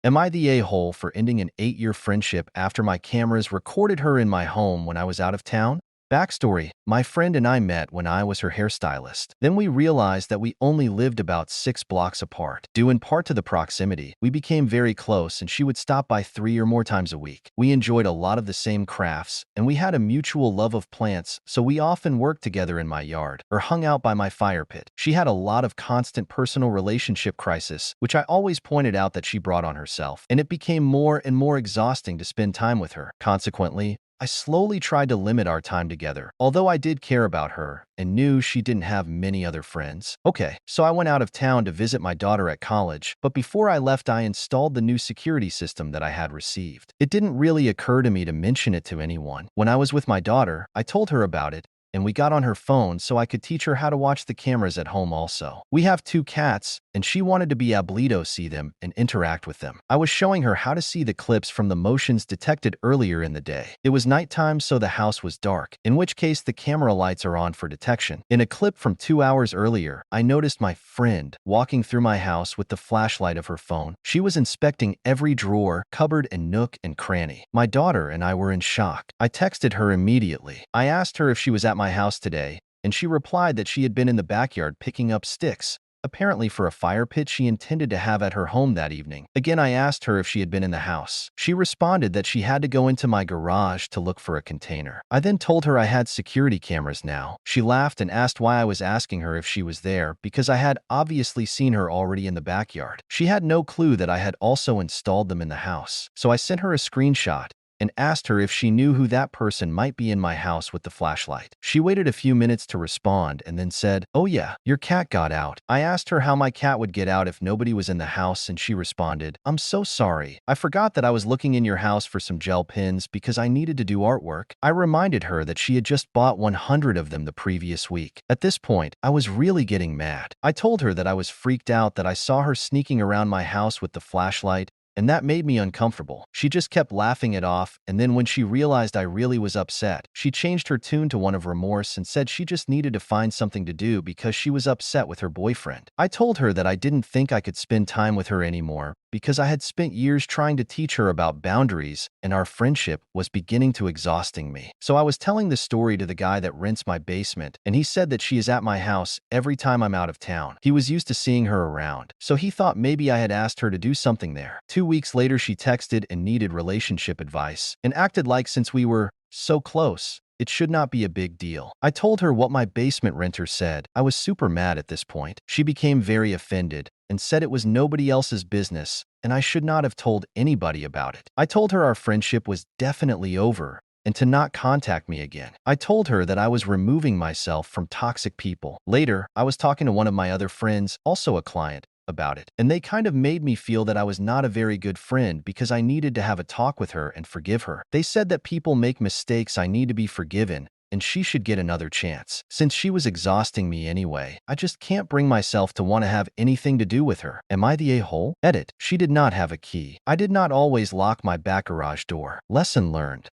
Am I the a-hole for ending an 8-year friendship after my cameras recorded her in my home when I was out of town? Backstory: my friend and I met when I was her hairstylist. Then we realized that we only lived about 6 blocks apart. Due in part to the proximity, we became very close and she would stop by 3 or more times a week. We enjoyed a lot of the same crafts, and we had a mutual love of plants, so we often worked together in my yard or hung out by my fire pit. She had a lot of constant personal relationship crisis, which I always pointed out that she brought on herself, and it became more and more exhausting to spend time with her. Consequently, I slowly tried to limit our time together, although I did care about her and knew she didn't have many other friends. Okay, so I went out of town to visit my daughter at college, but before I left I installed the new security system that I had received. It didn't really occur to me to mention it to anyone. When I was with my daughter, I told her about it, and we got on her phone so I could teach her how to watch the cameras at home also. We have 2 cats, and she wanted to be able to see them and interact with them. I was showing her how to see the clips from the motions detected earlier in the day. It was nighttime, so the house was dark, in which case the camera lights are on for detection. In a clip from 2 hours earlier, I noticed my friend walking through my house with the flashlight of her phone. She was inspecting every drawer, cupboard, and nook and cranny. My daughter and I were in shock. I texted her immediately. I asked her if she was at my house today, and she replied that she had been in the backyard picking up sticks, apparently for a fire pit she intended to have at her home that evening. Again, I asked her if she had been in the house. She responded that she had to go into my garage to look for a container. I then told her I had security cameras now. She laughed and asked why I was asking her if she was there, because I had obviously seen her already in the backyard. She had no clue that I had also installed them in the house. So I sent her a screenshot and asked her if she knew who that person might be in my house with the flashlight. She waited a few minutes to respond and then said, "Oh yeah, your cat got out." I asked her how my cat would get out if nobody was in the house, and she responded, "I'm so sorry. I forgot that I was looking in your house for some gel pens because I needed to do artwork." I reminded her that she had just bought 100 of them the previous week. At this point, I was really getting mad. I told her that I was freaked out that I saw her sneaking around my house with the flashlight, and that made me uncomfortable. She just kept laughing it off, and then when she realized I really was upset, she changed her tune to one of remorse and said she just needed to find something to do because she was upset with her boyfriend. I told her that I didn't think I could spend time with her anymore because I had spent years trying to teach her about boundaries, and our friendship was beginning to exhausting me. So I was telling the story to the guy that rents my basement, and he said that she is at my house every time I'm out of town. He was used to seeing her around, so he thought maybe I had asked her to do something there. 2 weeks later, she texted and needed relationship advice and acted like since we were so close, it should not be a big deal. I told her what my basement renter said. I was super mad at this point. She became very offended and said it was nobody else's business and I should not have told anybody about it. I told her our friendship was definitely over and to not contact me again. I told her that I was removing myself from toxic people. Later, I was talking to one of my other friends, also a client, about it, and they kind of made me feel that I was not a very good friend because I needed to have a talk with her and forgive her. They said that people make mistakes, I need to be forgiven, and she should get another chance. Since she was exhausting me anyway, I just can't bring myself to want to have anything to do with her. Am I the a-hole? Edit: she did not have a key. I did not always lock my back garage door. Lesson learned: